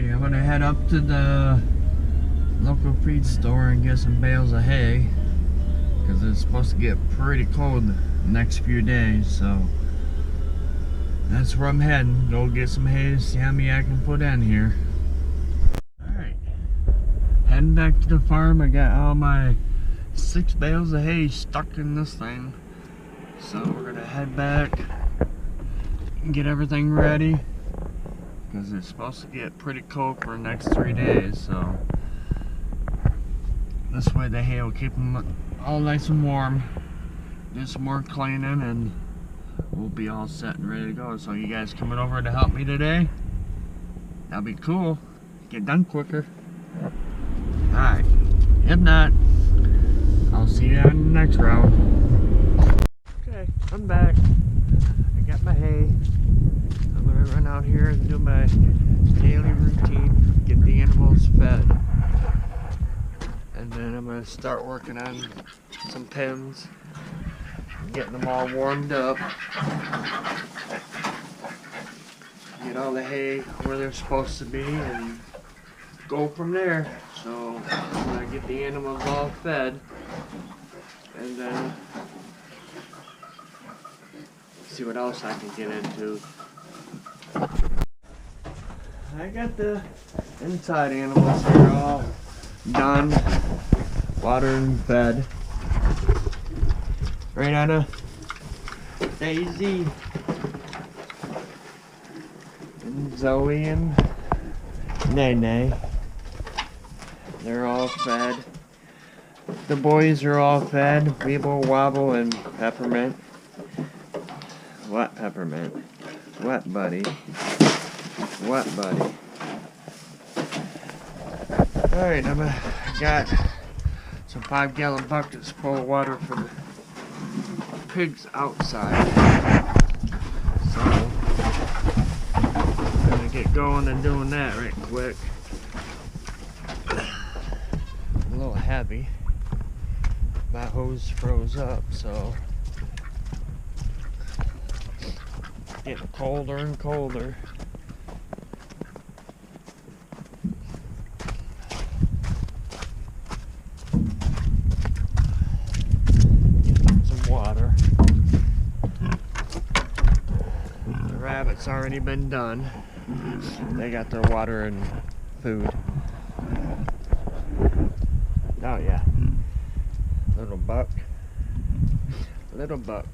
Alrighty, I'm gonna head up to the local feed store and get some bales of hay because it's supposed to get pretty cold the next few days, so that's where I'm heading. Go get some hay to see how many I can put in here. Alright, heading back to the farm. I got all my 6 bales of hay stuck in this thing, so we're gonna head back and get everything ready because it's supposed to get pretty cold for the next 3 days, so this way the hay will keep them all nice and warm. Do some more cleaning and we'll be all set and ready to go. So you guys coming over to help me today? That'll be cool. Get done quicker. Alright, if not, I'll see you on the next round. Okay, I'm back. I got my hay. I'm gonna run out here and do my daily routine, get the animals fed, and then I'm gonna start working on some pens, getting them all warmed up, get all the hay where they're supposed to be, and go from there. So I'm gonna get the animals all fed, and then see what else I can get into. I got the inside animals here all done, watered and fed. Right, Anna? Daisy and Zoe and Nene. They're all fed. The boys are all fed. Weeble, Wobble, and Peppermint. What Peppermint? What Buddy? What Buddy? Alright, I got some 5-gallon buckets full of water for the pigs outside. So, I'm gonna get going and doing that right quick. A little heavy. My hose froze up, so getting colder and colder. Get some water. The rabbits already been done. They got their water and food. Oh yeah. Little buck. Little buck.